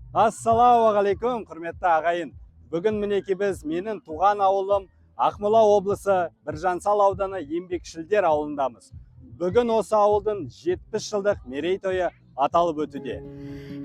Ассалаумағалейкум, құрметті ағайын. Бүгін мінеки біз менің туған ауылым Ақмола облысы Біржансал ауданы Еңбекшілдер ауылындамыз. Бүгін осы ауылдың 70 жылдық мерейтойы аталып өтуде.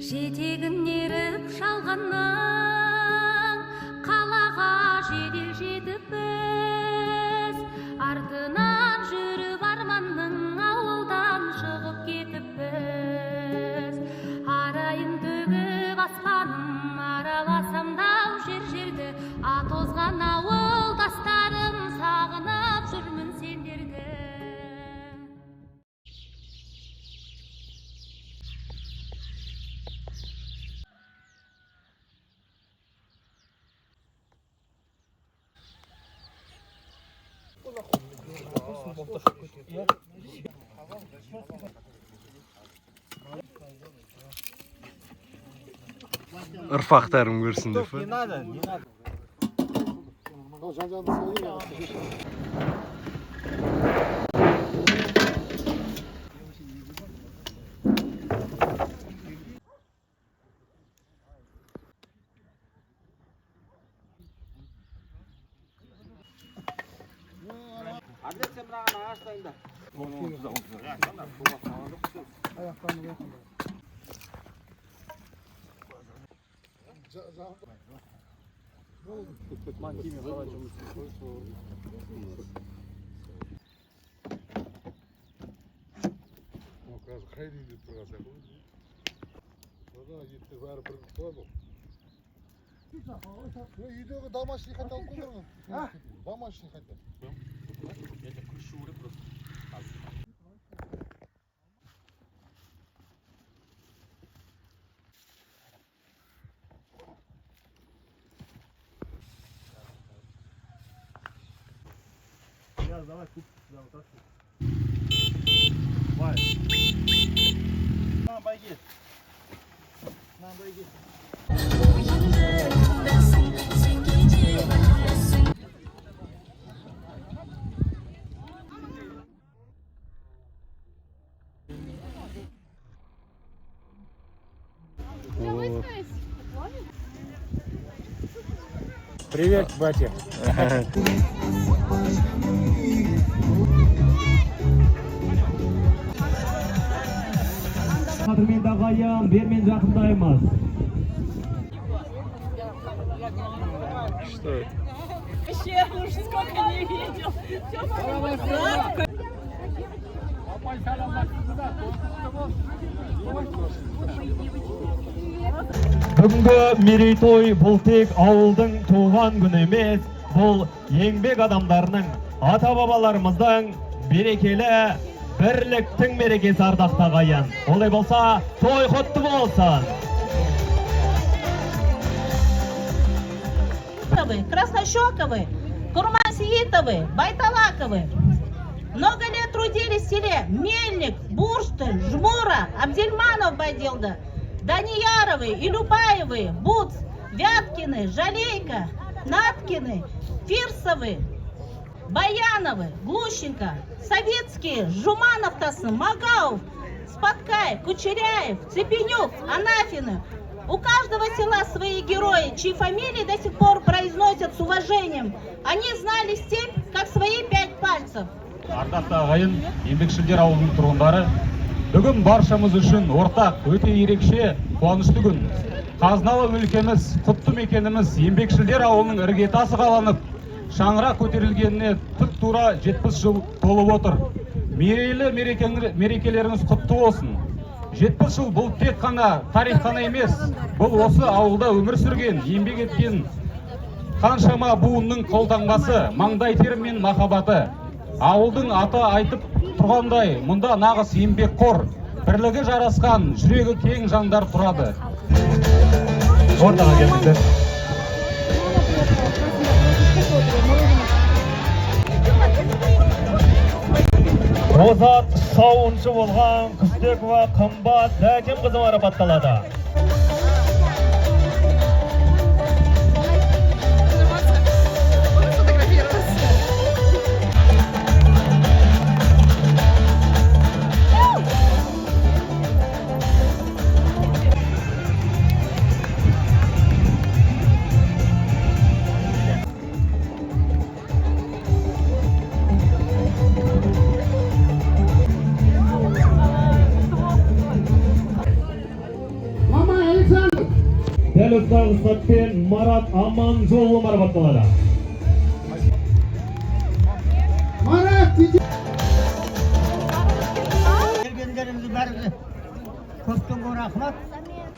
Жетегін еріп шалғаннан қалаға жедел жетіп біз, артынан жүріп арманның ауылдан шығып кетіп біз. Арайын төгіп аспаным араласам дау жер-жерді, атозған ауылдастарым сағынып жүрмін сендерді. Ұрпақтарым көрсін деп. Не надо. Үйдегі домашний хат алып көріңіз. Домашний хат. Давай, куп, да, вот так. Давай. На, бойги. На, бойги. Привет, батя. Қадірменді ағайын, бермен жақындаймыз. Что? Вообще, уже сколько не видел. Бүгінгі мерейтой бұл тек ауылдың туған күні емес, бұл еңбек адамдарының, ата-бабаларымыздың берекелі бірліктің мерекесі ардақты ағайын. Олай болса, той құтты болсын. Краснощековы, Курмансиитовы, Байталаковы. Много лет трудились в селе Мельник, Бурштин, Жмура, Абдельманов Байдилда, Данияровы, Илюпаевы, Буц, Вяткины, Жалейка, Наткины, Фирсовы, Баяновы, Глущенко, Советские, Жуманов Тасны, Магаув, Спаткаев, Кучеряев, Цепенюк, Анафины. У каждого села свои герои, чьи фамилии до сих пор произносят с уважением. Они знали степь, как свои 5 пальцев. Ардақты ағайын, еңбекшілдер ауылының тұрғындары, бүгін баршамыз үшін ортақ, өте ерекше, қуанышты күн. Қазыналы өлкеміз, құтты мекеніміз, еңбекшілдер ауылының іргетасы қаланып, шаңырақ көтерілгеніне тұп тура 70 жыл толып отыр. Мерейлі мерекелеріңіз құтты болсын. 70 жыл бұл тек қана тарих қана емес, бұл осы ауылда өмір сүрген, еңбек еткен қаншама буынның қолтаңбасы, маңдай тері мен махаббаты. Ауылдың аты айтып тұрғандай, мұнда нағыз еңбекқор, бірлігі жарасқан, жүрегі кең жандар тұрады. Ортаға келіңіздер. Озат сауыншы болған Күстекова қымбат Зәкем қызы марапатталады. дәл осындағы сәтпен Марат Аманжолұлы марапатталады. Келгендеріңізге бәріңізге көптен көп рахмат.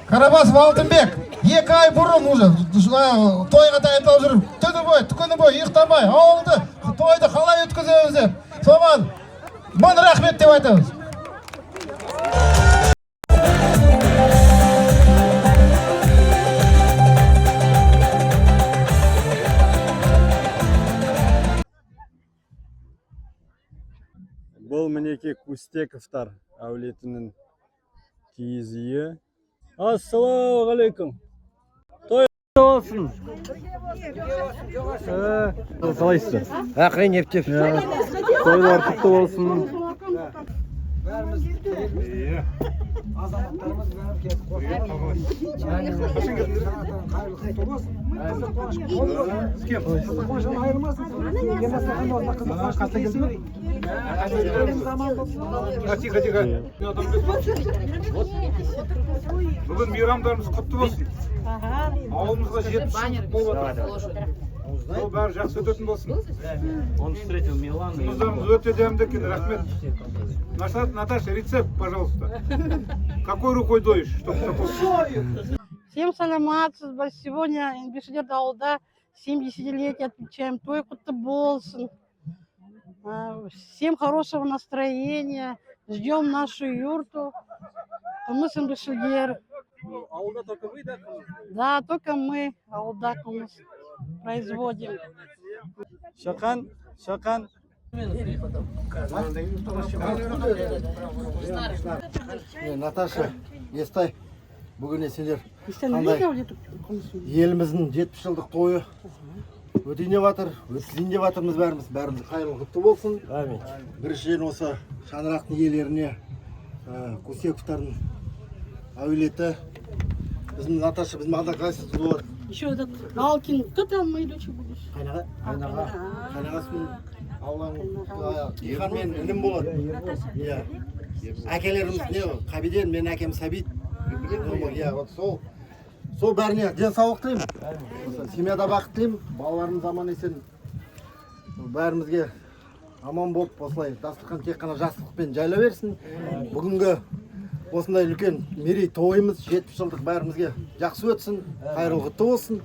Карабасов Алтынбек 2 ай бұрын уже тойға дайындалып жүріп, түні бойы ұйықтамай ауылды тойды қалай өткіземіз деп, соған мың рахмет деп айтамыз. Бұл мінеке Кустековтар әулетінің киіз үйі. Ассалаумағалейкум. Той болсын. Қалайсыздар? Ақырын ептеп. Тойлар құтты болсын. Азаматтарымыз бәрі келіп Бүгін мейрамдарымыз құтты болсын. Ауылымызға 70 жыл болып отыр. Ол бәрі жақсы өтетін болсын. Жұмыстарымыз өте дәмді екен, рахмет. Наташа, рецепт, пожалуйста. Какой рукой доишь, чтобы такой? Всем саламатсыз, біз сегодня Инбекшилер ауылда 70-летие отмечаем. Той құтты болсын. Всем хорошего настроения. Ждем нашу юрту. Мы с Инбекшилер. Ауылда только вы, да? Да, только мы ауылда производим. Шақан. Наташа, Естай, бүгін сендер қандай еліміздің 70 жылдық тойы өтейіне батыр, өткізейіне батырмыз бәріміз қайырлы құтты болсын. Біріншіден осы шаңырақтың иелеріне, Кустековтардың әулеті, біздің Наташа, біздің алда қайсыз болады? Еще этот Алкин, кто там мои дочери будешь? Қайнағасымен Алланың иқанмен інім болады. Әкелеріміз не? Қабиден, мен әкем Сәбит. Сол бәріне денсаулық тілеймін. Семьяда бақыт тілеймін. Балаларымыз аман есен. Бәрімізге аман болып, осылай дастархан тек қана жақсылықпен жайла берсін. Бүгінгі осындай үлкен мерей тойымыз 70 жылдық бәрімізге жақсы өтсін, қайырлы құтты болсын.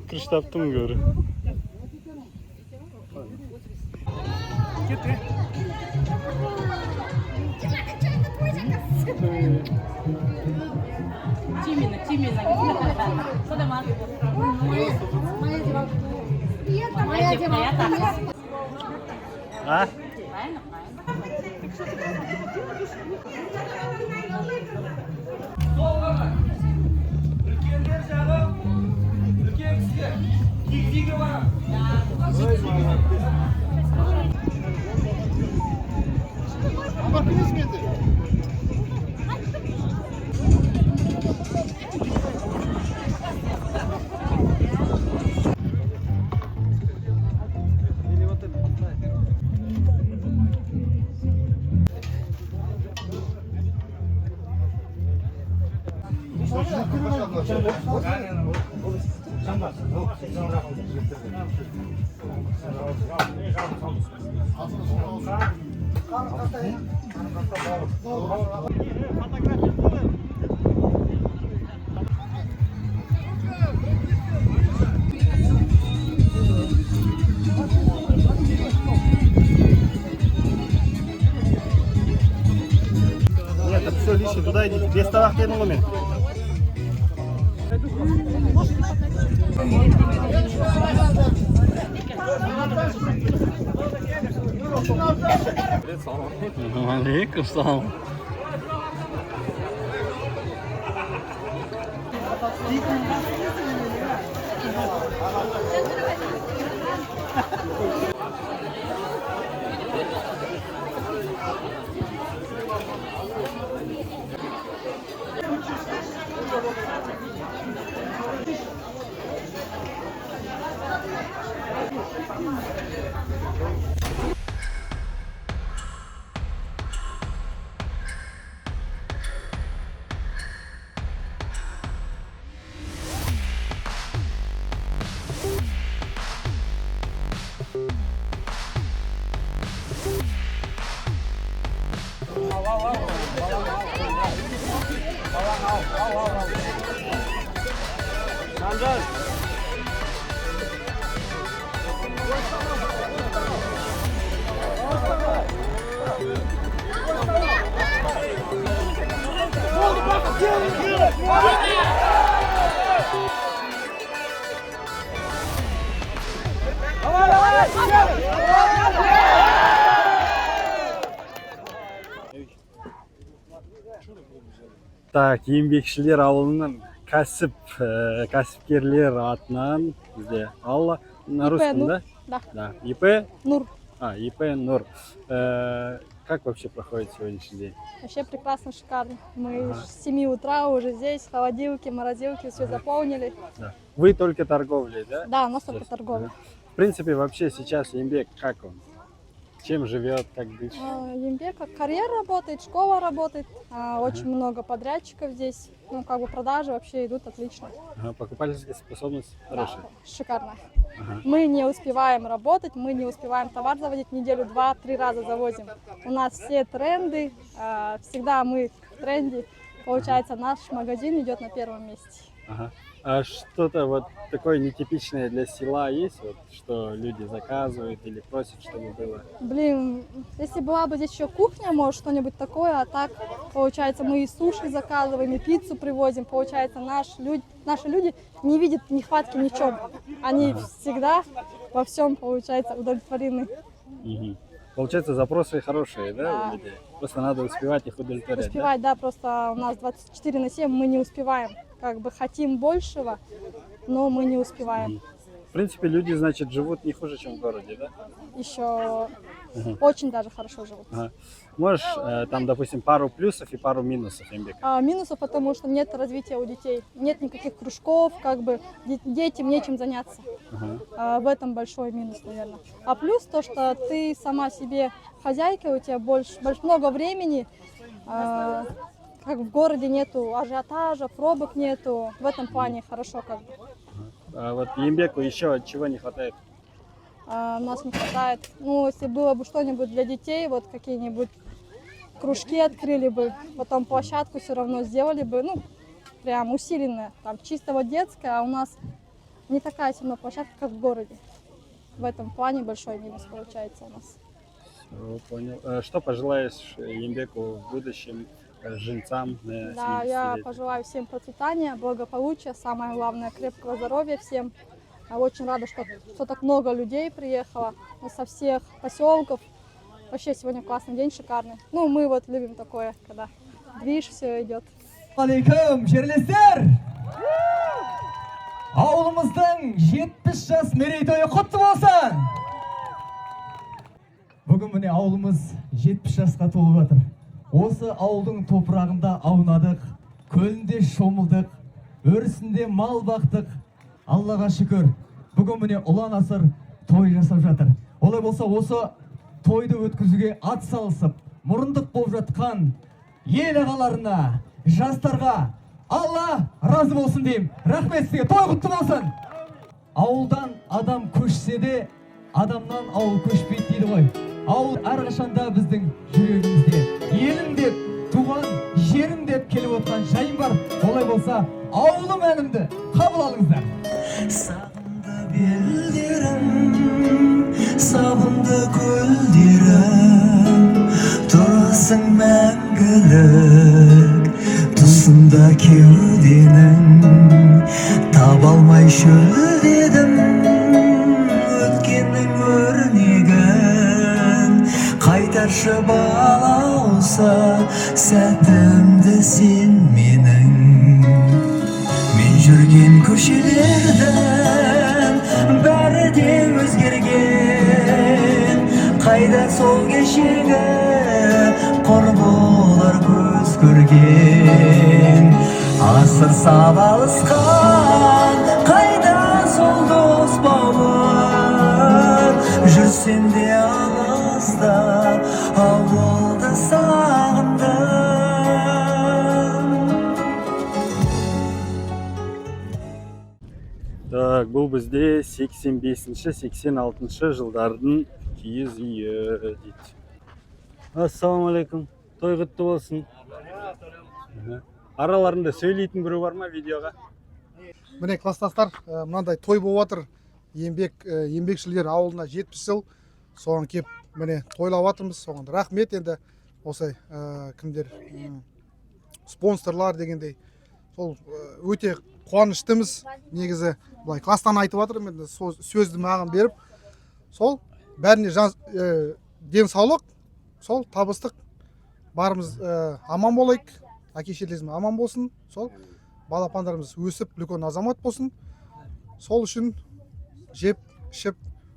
Криштаптым көрі. А? Все лишнее, туда иди. Без табак дедің ғой мен. Алейкум салам. Санжар. Так, еңбекшілер ауылының кәсіпкерлер атынан бізде Алла на русском, да? Да. Да. ИП? Нур. ИП Нур. Как вообще проходит сегодняшний день? Вообще прекрасно, шикарно. Мы с 7 утра уже здесь, холодилки, морозилки, все заполнили. Да. Вы только торговлей, да? Да, у нас только Сейчас. торговля. В принципе, вообще сейчас Ембек, как он? Чем живет, как дышит? Ембек, как карьер работает, школа работает, очень много подрядчиков здесь. Ну, как бы продажи вообще идут отлично. Покупательская способность Да, хорошая. шикарно. Ага. Мы не успеваем работать, мы не успеваем товар заводить, неделю 2-3 раза завозим. У нас все тренды, всегда мы в тренде. Получается, наш магазин идет на первом месте. Ага. А что-то вот такое нетипичное для села есть, вот, что люди заказывают или просят, чтобы было? Блин, если была бы здесь еще кухня, может, что-нибудь такое, а так, получается, мы и суши заказываем, и пиццу привозим. Получается, наши люди не видят нехватки ни в чем. Они всегда во всем, получается, удовлетворены. Угу. Получается, запросы хорошие, да, Да. у людей? Просто надо успевать их удовлетворять, Успевать, да, просто у нас 24/7, мы не успеваем. Как бы хотим большего, но мы не успеваем. В принципе, люди, значит, живут не хуже, чем в городе, да? Еще очень даже хорошо живут. Ага. Можешь там, допустим, пару плюсов и пару минусов Ембека? Минусов, потому что нет развития у детей, нет никаких кружков, как бы детям нечем заняться. Ага. В этом большой минус, наверное. А плюс то, что ты сама себе хозяйка, у тебя много времени, как в городе нету ажиотажа, пробок нету. В этом плане хорошо как бы. А вот Ембеку еще чего не хватает? У нас не хватает. Ну, если было бы что-нибудь для детей, вот какие-нибудь кружки открыли бы, потом площадку все равно сделали бы, ну, прям усиленная, там чисто вот детская, а у нас не такая сильно площадка, как в городе. В этом плане большой минус получается у нас. Все, понял. Что пожелаешь Ембеку в будущем жильцам на Да, я 70-летие? пожелаю всем процветания, благополучия, самое главное, крепкого здоровья всем. Я очень рада, что так много людей приехало со всех поселков. Вообще сегодня классный день, шикарный. Ну, мы вот любим такое, когда движ, все идет. Алейкум, жерлестер! Ауылымыздың 70 жас мерейтойы құтты болсын! Бүгін міне ауылымыз 70 жасқа толып жатыр. Осы ауылдың топырағында аунадық, көлінде шомылдық, өрісінде мал бақтық. Аллаға шүкір, бүгін міне ұлан асыр той жасап жатыр. Олай болса, осы тойды өткізуге ат салысып, мұрындық болып жатқан ел ағаларына, жастарға Алла разы болсын деймін. Рахмет сізге, той құтты болсын. Ауылдан адам көшсе де, адамнан ауыл көшпейді дейді ғой. Ауыл әрқашанда біздің жүрегімізде. Елім деп, туған жерім деп келіп отқан жайым бар. Олай болса, ауылым әнімді қабыл алыңыздар. Сағынды белдерім, сабынды көлдерім, тұрасың мәңгілік, тұсында кеуденің, таба алмай шөлдедім, өткеннің өрнегін, қайтаршы балауса, сәтімді сен менің. Жүрген көшелердің бәрі де өзгерген, қайда сол кешегі құрбылар көз көрген. Асыр сабалысқан, қайда сол дос бауыр, жүрсем де алыста, ауылды сағындым. Так, бұл бізде 85-86 жылдардың киіз үйі дейді. Ассаламу алейкум. Той құтты болсын. араларында сөйлейтін біреу бар ма видеоға? Міне класстастар, мынандай той болып жатыр. Еңбекшілер ауылына 70 жыл. Соған кеп міне тойлап жатырмыз. Соған рахмет енді осылай кімдер спонсорлар дегендей. Сол өте қуаныштымыз. Негізі былай класстан айтып жатырмын енді сөзді маған беріп. Сол бәріне денсаулық, сол табыстық барымыз аман болайық. Әке-шешелеріміз аман болсын. Сол балапандарымыз өсіп, үлкен азамат болсын. Сол үшін жеп, ішіп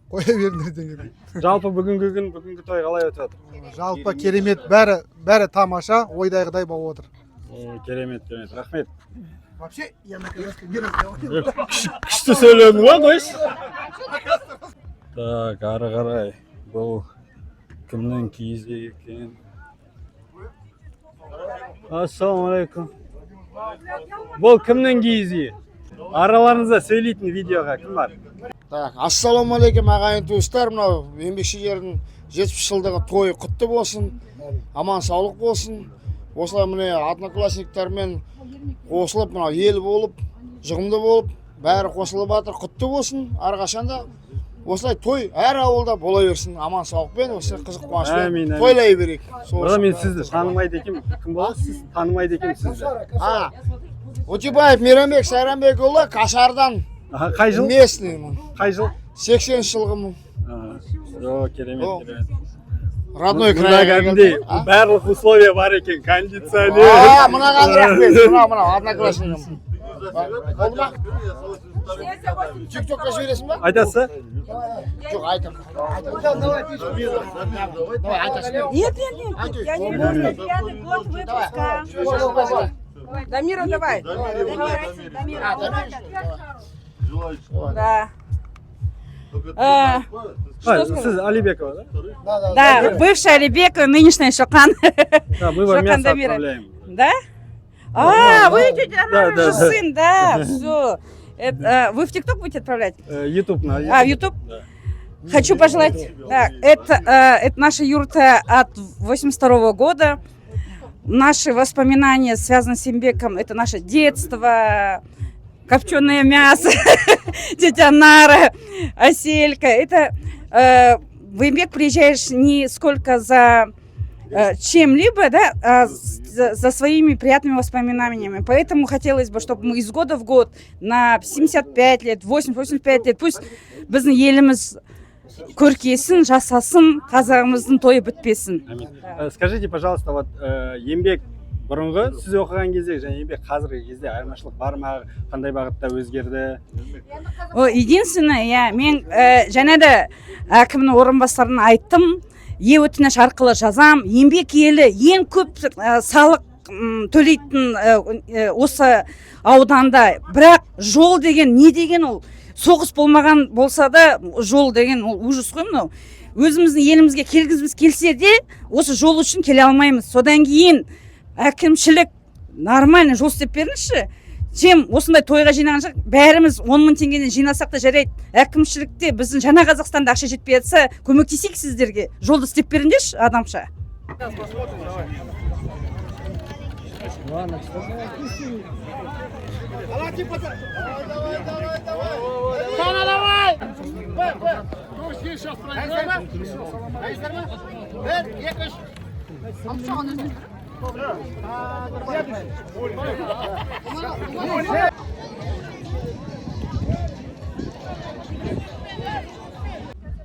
қоя беріңдер деген. Жалпы бүгінгі күн, бүгінгі той қалай өтіп жатыр? Жалпы керемет, бәрі тамаша, ойдағыдай болып отыр. Керемет, рахмет. Вообще, я на Күшті сөйледің ғой, қойшы? Так, ары қарай. Бұл кімнің киізі екен? Ассалаумалейкум. Бұл кімнің киізі? Араларыңызда сөйлейтін видеоға кім бар? Ассалаумалейкум ағайын туыстар, мынау еңбекшілердің 70 жылдағы тойы құтты болсын, аман саулық болсын. Осылай міне одноклассниктармен қосылып, мынау ел болып, жығымды болып, бәрі қосылып жатыр, құтты болсын. Әрқашанда осылай той әр ауылда бола берсін, аман саулықпен, осы қызық қуанышпен тойлай берейік. Бірақ мен сізді танымайды екенмін. Кім боласыз? Танымайды екенмін сізді. Утебаев Мейрамбек Сайрамбекұлы Кашардан. Қай жыл? Местныймын. Қай жыл? 80 жылғымын. Керемет. Родной Мұнда край. кәдімдей барлық условия бар екен. Кондиционер. Мынаған рахмет. Мына одноклассникім. Болды ма? Тиктокқа жібересің ба? Айтасы? Жоқ, айтам. Давай, айтасың. Нет, я не помню, 5-й год выпуска. Дамира, давай. Да. Сіз Алибекова, да? Да, бывшая Алибекова, нынешняя Шоқан. Да, мы вам Шоқан мясо Дамира. отправляем. Да? Вы тетя, она же сын, да, все. Вы в ТикТок будете отправлять? Ютуб на в Ютуб? Хочу пожелать. Да, это наша юрта от 82-го года. Наши воспоминания связаны с Имбеком. Это наше детство, копченое мясо, тетя Нара, Аселька. Это в Имбек приезжаешь не сколько за чем-либо, да, а за своими приятными воспоминаниями. Поэтому хотелось бы, чтобы мы из года в год на 75 лет, 80-85 лет, пусть біздің еліміз көркесін, жасасын, қазағымыздың тойы бітпесін. Скажите, пожалуйста, вот еңбек бұрынғы сіз оқыған кезде және еңбек қазіргі кезде айырмашылық бар ма, қандай бағытта өзгерді? Единственное, мен және де әкімнің орынбасарына айттым, өтініш арқылы жазам, еңбек елі ең көп салық төлейтін осы ауданда, бірақ жол деген не деген ол? Соғыс болмаған болса да жол деген ол ужас қой мынау. Өзіміздің елімізге келгізіміз келсе де осы жол үшін келе алмаймыз. Содан кейін әкімшілік нормально жол істеп беріңізші. Чем осындай тойға жинаған жоқ, бәріміз 10 000 теңгеден жинасақ та жарайды. Әкімшілікте біздің жаңа Қазақстанда ақша жетпей жатса, көмектесейік сіздерге. Жолды істеп беріңдерші адамша.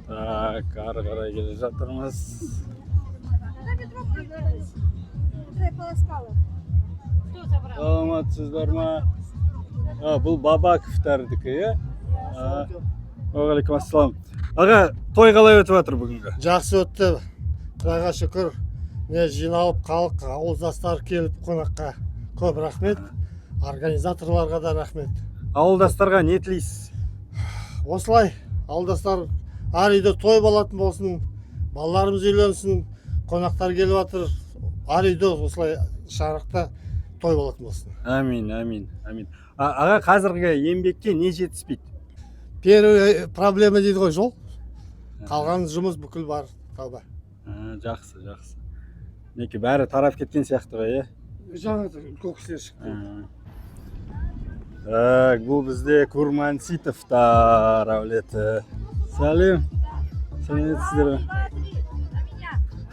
Так, ары қарай келе жатырмыз. Саламатсыздар ма? Бұл Бабаковтардікі, иә? Уағалейкум ассалам. Аға, той қалай өтіп жатыр бүгінгі? Жақсы өтті. Құдайға шүкір. Мен жиналып халық, ауылдастар келіп қонаққа көп рахмет. Организаторларға да рахмет. Ауылдастарға не тілейсіз? Осылай, ауылдастар әр үйде той болатын болсын, балаларымыз үйленсін, қонақтар келіп жатыр. Әр үйде осылай шарықта той болатын болсын. Амин. Аға, қазіргі еңбекке не жетіспейді? Первый проблема дейді ғой, жол. Қалған жұмыс бүкіл бар, тауба. Жақсы. Неке бәрі тарап кеткен сияқты ғой, жаңа көк кісілер шықты. Так, бұл бізде Курманситовтар әулеті. Сәлем. Сәлеметсіздер ме?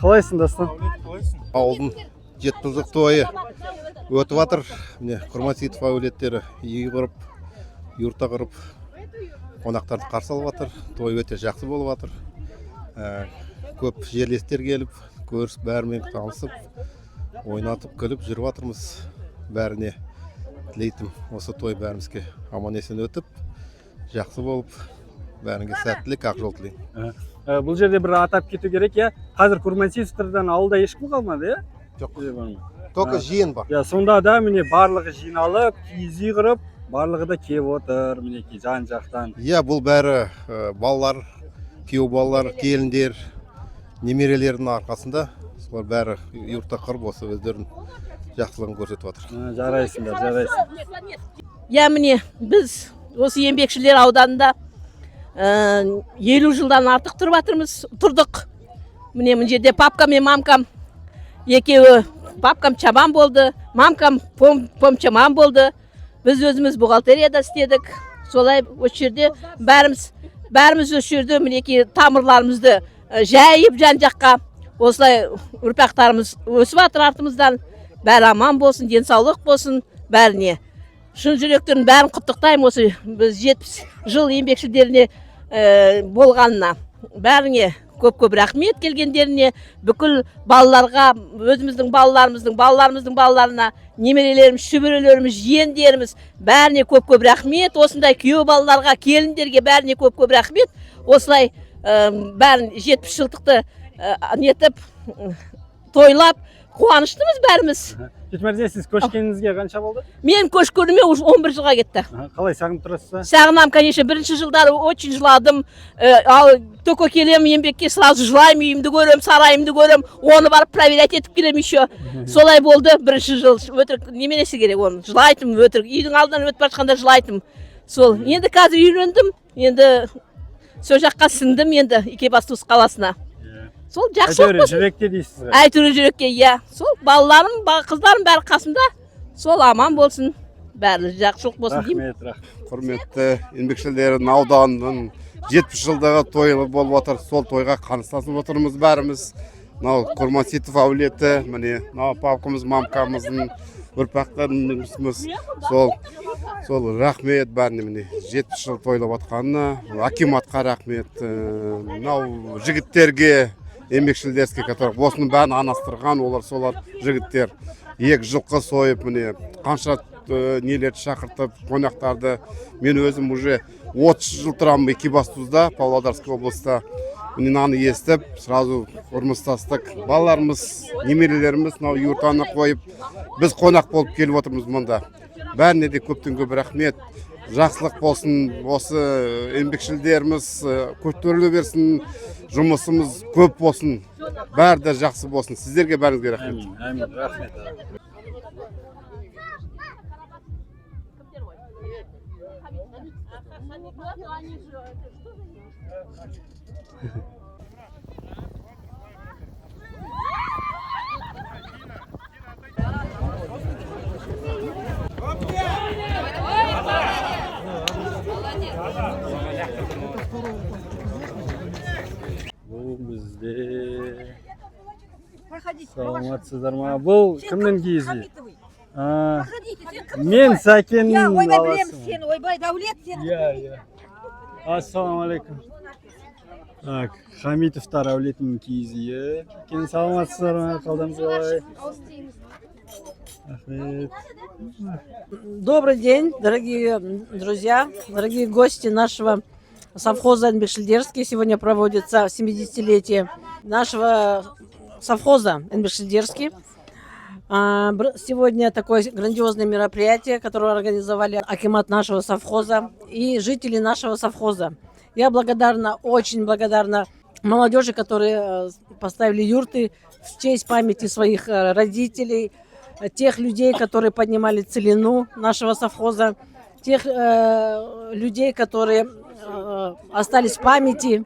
Қалайсың, Дастан? Ауылдың 70 тойы өтіп жатыр. Міне Курманситов әулеттері үй құрып, юрта құрып, қонақтарды қарсы алып жатыр. Той өте жақсы болып жатыр. Көп жерлестер келіп, көрісіп, бәрімен танысып, ойнатып, күліп жүріп жатырмыз. Бәріне тілейтім осы той бәрімізге аман есен өтіп, жақсы болып, бәріңге сәттілік, ақ жол тілеймін. Бұл жерде бір атап кету керек, я. Қазір Курманситовтардан ауылда ешкім қалмады, я? Жоқ, только жиын бар. Я, сонда да міне барлығы жиналып, киіз үй құрып, барлығы да кеп отыр, мінекей жан жақтан. Иә, бұл бәрі балалар, күйеу балалар, келіндер, немерелердің арқасында солар бәрі юртта құрып осы өздерінің жақсылығын көрсетіп жатыр. Жарайсыңдар, жарайсың. Я міне біз осы еңбекшілер ауданында 50 жылдан артық тұрдық. Міне мына жерде папкам мен мамкам екеуі, папкам чаман болды, мамкам помчаман болды. Біз өзіміз бухгалтерияда істедік. Солай осы жерде бәріміз осы жерде мінекей тамырларымызды жайып жан жаққа осылай ұрпақтарымыз өсіп жатыр артымыздан. Бәрі аман болсын, денсаулық болсын бәріне. Шын жүректен бәрін құттықтаймын осы біз 70 жыл еңбекшілеріне болғанына. Бәріне көп рахмет келгендеріне, бүкіл балаларға, өзіміздің балаларымыздың балаларына, немерелеріміз, шөберелеріміз, жиендеріміз бәріне көп рахмет. Осындай күйеу балаларға, келіндерге бәріне көп рахмет. Осылай бәрін 70 жылдықты нетіп, тойлап, қуаныштымыз бәріміз. Жетмәрзе, сіз көшкеніңізге қанша болды? Мен көшкеніме уже 11 жылға кетті. Қалай сағынып тұрасыз? Сағынам, конечно, бірінші жылдары очень жыладым. Ал только келем еңбекке, сразу жылайым, үйімді көрем, сарайымды көрем, оны барып проверять етіп келем еще. Солай болды бірінші жыл. Өтірік неменесі керек оны? Жылайтым, өтірік. Үйдің алдынан өтіп бара жылайтым. Сол. Енді қазір үйрендім. Енді сол жаққа сіңдім енді Екібастұз қаласына. Сол жақсылық болсын. Жүректе дейсіз. Әйтеуір жүрекке, иә. Сол балаларым, қыздарым бәрі қасымда. Сол аман болсын. Бәрі жақсылық болсын деймін. Рахмет. Құрметті еңбекшілердің ауданының 70 жылдағы тойы болып отыр. Сол тойға қатысып отырмыз бәріміз. Мынау Курманситов әулеті, міне, мынау папкамыз, мамкамыздың ұрпақтарымыз. Сол рахмет бәріне, міне 70 жыл тойлап отқанына, акиматқа рахмет. Мынау жігіттерге, еңбекшілдерге, которые осының бәрін анастырған, солар жігіттер. 2 жылқы сойып, міне қанша нелерді шақыртып, қонақтарды. Мен өзім уже 30 жыл тұрамын Екібастұзда, Павлодарский облыста. Міне наны естіп, сразу ұрмыстастық. Балаларымыз, немерелеріміз юртаны қойып, біз қонақ болып келіп отырмыз мұнда. Бәріне де көптен көп рахмет. Жақсылық болсын, осы еңбекшілдеріміз көтеріле берсін, жұмысымыз көп болсын, бәрі де жақсы болсын. Сіздерге бәріңізге рахмет. Әмин, рахмет. Бұл бізде саламатсыздар ма? Бұл кімнің киізі? Мен Сәкеннің баласы. Ойбай, Дәулет сен. Иә. Ассалаумалейкум. Так, Хамитовтар әулетінің киізі. Кен саламатсыздар ма? Қалдамыз қалай? Рахмет. Добрый день, дорогие друзья, дорогие гости нашего совхоза Энбекшильдерский. Сегодня проводится 70-летие нашего совхоза Энбекшильдерский. Сегодня такое грандиозное мероприятие, которое организовали акимат нашего совхоза и жители нашего совхоза. Я благодарна, очень благодарна молодежи, которые поставили юрты в честь памяти своих родителей, тех людей, которые поднимали целину нашего совхоза, тех людей, которые остались в памяти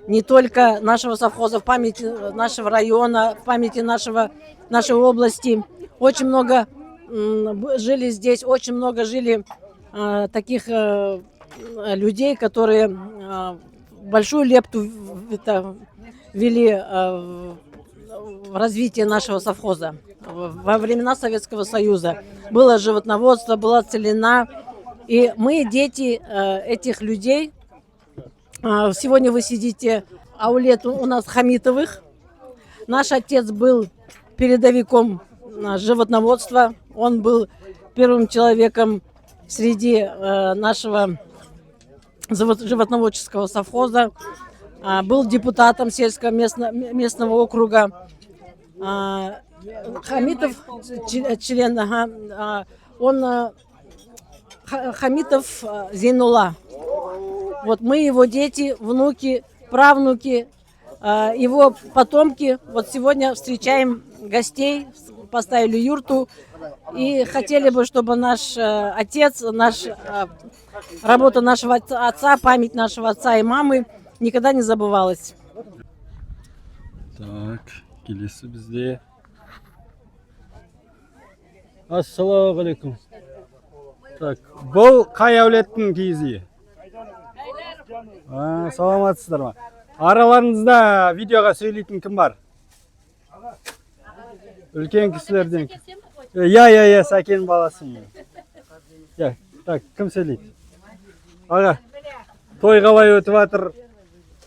не только нашего совхоза, в памяти нашего района, в памяти нашей области. Очень много жили здесь, очень много жили таких людей, которые большую лепту ввели в развитие нашего совхоза. Во времена Советского Союза было животноводство, была целина. И мы, дети этих людей, сегодня вы сидите, аулет у нас Хамитовых. Наш отец был передовиком животноводства. Он был первым человеком среди нашего животноводческого совхоза. Был депутатом сельского местного округа. Хамитов, член, он Хамитов Зейнула. Вот мы его дети, внуки, правнуки, его потомки. Вот сегодня встречаем гостей, поставили юрту и хотели бы, чтобы наш отец, работа нашего отца, память нашего отца и мамы никогда не забывалась. Так, келесі бізде. Ассалаумағалейкум. Так, бұл қай әулеттің киіз үйі? Саламатсыздар ма? Араларыңызда видеоға сөйлейтін кім бар? Үлкен кісілерден. Я, Сәкен баласымын. Так, кім сөйлейді? Аға, той қалай өтіп жатыр?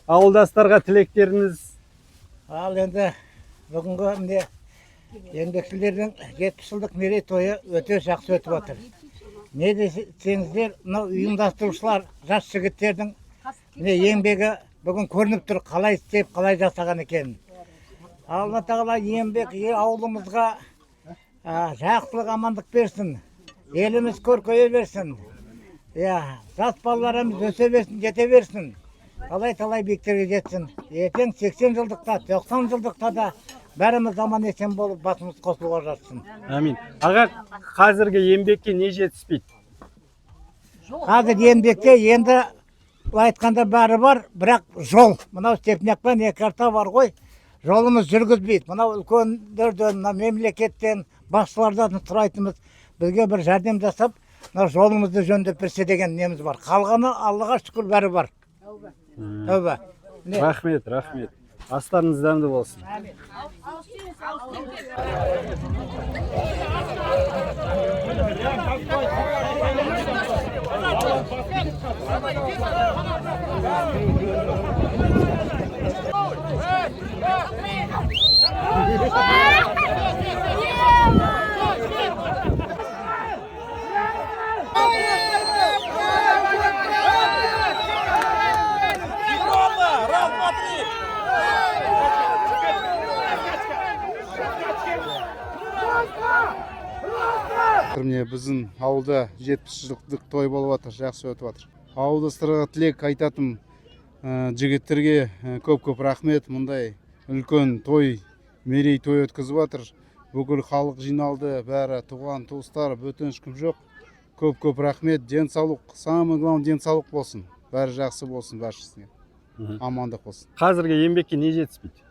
Ауылдастарға тілектеріңіз? Ал енді бүгінгі міне еңбекшілердің 70 жылдық мерейтойы өте жақсы өтіп жатыр. Не десеңіздер, мынау ұйымдастырушылар, жас жігіттердің еңбегі бүгін көрініп тұр, қалай істеп, қалай жасаған екен. Алла тағала еңбек ауылымызға жақсылық, амандық берсін. Еліміз көркейе берсін. Жас балаларымыз өсе берсін, жете берсін. Талай биіктерге жетсін. Ертең 80 жылдықта, 90 жылдықта да бәріміз аман есен болып басымыз қосылуға жатсын. Амин. Аға, қазіргі еңбекке не жетіспейді? Қазір еңбекте енді айтқанда бәрі бар, бірақ жол. Мынау Степнякпен екі арта бар ғой. Жолымыз жүргізбейді. Мынау үлкендерден, мемлекеттен, басшылардан сұрайтынымыз, бізге бір жәрдем жасап, жолымызды жөндеп берсе деген неміз бар. Қалғаны Аллаға шүкір бәрі бар. Тәуба. Рахмет. Астарыңыз дәмді болсын. Міне біздің ауылда 70 жылдық той болып жатыр, жақсы өтіп жатыр. Ауылдастарға тілек айтатым, жігіттерге көп рахмет. Мұндай үлкен той, мерей той өткізіп жатыр. Бүкіл халық жиналды, бәрі туған, туыстар, бөтен ешкім жоқ. Көп рахмет, денсаулық, самый главный денсаулық болсын. Бәрі жақсы болсын, бәршісіне. Амандық болсын. Қазіргі еңбекке не жетіспейді?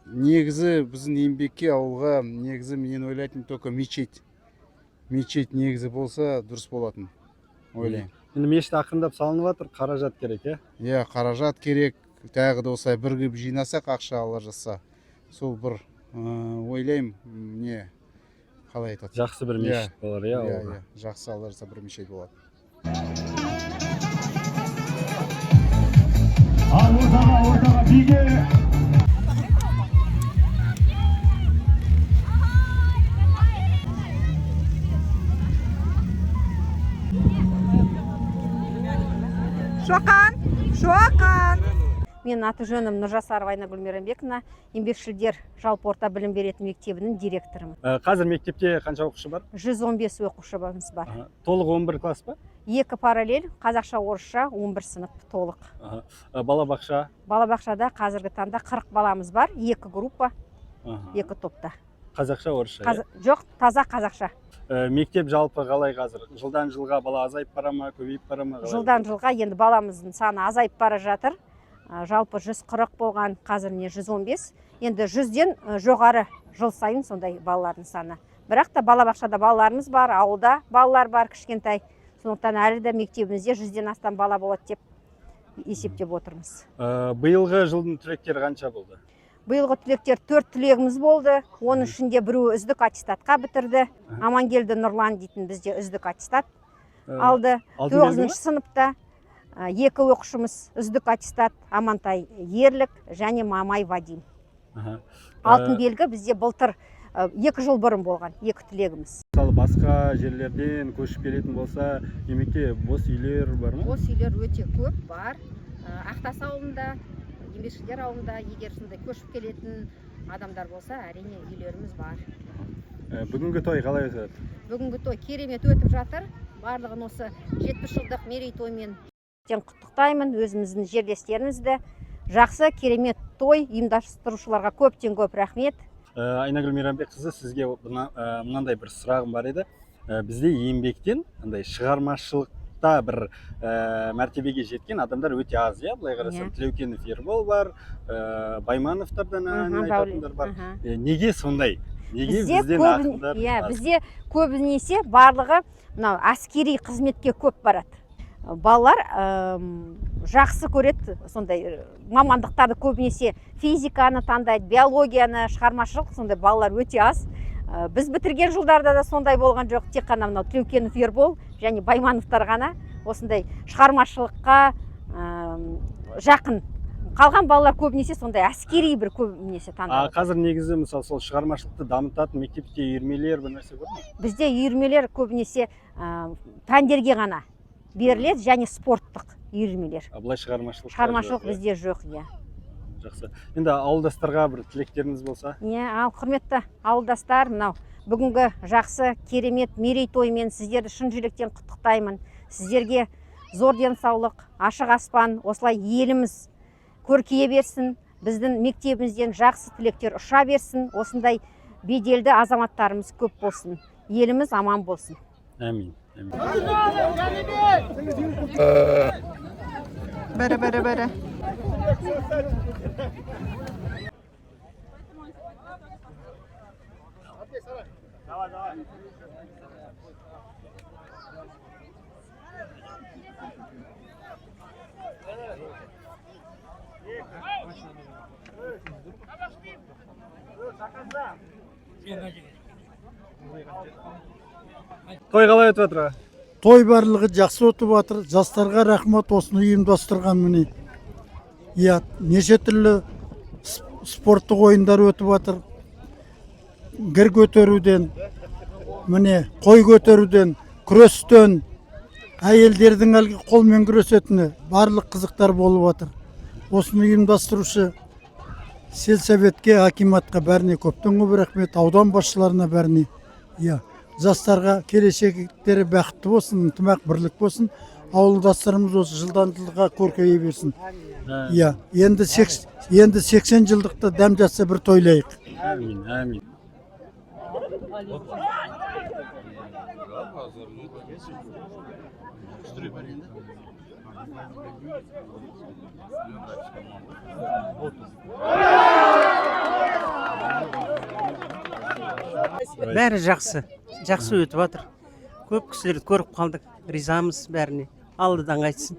Негізі біздің еңбекке ауылға, негізі мен ойлайтын только мечеть негізі болса дұрыс болатын, ойлаймын. Енді мешіт ақырындап салынып жатыр, қаражат керек, қаражат керек. Тағы да осылай бірігіп жинасақ, ақша алар жатса, сол бір ойлаймын, қалай айтады? Жақсы бір мешіт болар, жақсы алар жатса бір мешіт болады. Ортаға биге. Шоқан! Менің аты жөнім Нұржасарова Айна Гүлмирамбековна, еңбекшілдер жалпы орта білім беретін мектебінің директорымын. Қазір мектепте қанша оқушы бар? 115 оқушымыз бар. Толық 11 класс па? 2 параллель, қазақша, орысша, 11 сынып толық. Балабақша? Балабақшада қазіргі таңда 40 баламыз бар, 2 группа, 2 топта. Қазақша, орысша? Жоқ, таза қазақша. Мектеп жалпы қалай қазір? Жылдан жылға бала азайып бара ма, көбейіп бара ма? Жылдан жылға енді баламыздың саны азайып бара жатыр. Жалпы 140 болған, қазір 115. Енді 100-ден жоғары жыл сайын сондай балалардың саны. бірақ та балабақшада балаларымыз бар, ауылда балалар бар кішкентай. Сондықтан әлі де мектебімізде 100-ден астам бала болады деп есептеп отырмыз. Биылғы жылдың түлектері қанша болды? Биылғы түлектер 4 түлегіміз болды. Оның ішінде біреуі үздік аттестатқа бітірді. Амангелді Нұрлан дейтін бізде үздік аттестат алды. 9 сыныпта 2 оқушымыз үздік аттестат, Амантай Ерлік және Мамай Вадим. Алтын белгі бізде былтыр 2 жыл бұрын болған 2 түлегіміз. Мысалы басқа жерлерден көшіп келетін болса, демекте бос үйлер бар ма? Бос үйлер өте көп бар. Ақтас ауылында, еңбекшілдер ауылында егер сондай көшіп келетін адамдар болса, әрине үйлеріміз бар. Бүгінгі той қалай өтеді? Бүгінгі той керемет өтіп жатыр. Барлығын осы 70 жылдық мерейтоймен құттықтаймын өзіміздің жерлестерімізді. Жақсы керемет той ұйымдастырушыларға көптен көп рахмет. Айнагүл Мейрамбекқызы, сізге мынандай бір сұрағым бар еді. Бізде еңбектен шығармашылықта бір мәртебеге жеткен адамдар өте аз, былай қарасам. Тілеукенов Ербол бар, Баймановтардан айтатындар бар. Неге сондай? Неге бізден ақындар аз? Бізде көбінесе барлығы әскери қызметке көп барады. Балалар жақсы көреді, сондай мамандықтарды көбінесе физиканы таңдайды, биологияны, шығармашылық, сондай балалар өте аз. Біз бітірген жылдарда да сондай болған жоқ, тек қана мынау Тілеукенов Ербол және Баймановтар ғана осындай шығармашылыққа жақын. Қалған балалар көбінесе сондай әскери бір көбінесе таңдайды. Қазір негізі мысалы сол шығармашылықты дамытатын мектепте үйірмелер бір нәрсе бар ма? Бізде үйірмелер көбінесе пәндерге ғана беріледі және спорттық үйірмелер. Былай шығармашылық бізде жоқ, иә. Жақсы. Енді ауылдастарға бір тілектеріңіз болса? Құрметті ауылдастар, мынау бүгінгі жақсы керемет мерейтоймен сіздерді шын жүректен құттықтаймын. Сіздерге зор денсаулық, ашық аспан, осылай еліміз көркейе берсін, біздің мектебімізден жақсы түлектер ұша берсін, осындай беделді азаматтарымыз көп болсын, еліміз аман болсын. Әмин. Бәрі. Той қалай өтіп жатыр? Той барлығы жақсы өтіп жатыр. Жастарға рахмат осыны ұйымдастырған міне. Неше түрлі спорттық ойындар өтіп жатыр. Гір көтеруден, міне қой көтеруден, күрестен, әйелдердің әлгі қолмен күресетіні барлық қызықтар болып жатыр. Осыны ұйымдастырушы сельсоветке, акиматқа бәріне көптен көп рахмет, аудан басшыларына бәріне. Жастарға келешектері бақытты болсын, ынтымақ бірлік болсын, ауылдастарымыз осы жылдан жылға көркейе берсін. Енді 80 жылдықта дәм жатса бір тойлайық. Әмин. Бәрі жақсы өтіп жатыр. Көп кісілерді көріп қалдық, ризамыз бәріне. Алладан қайтсын.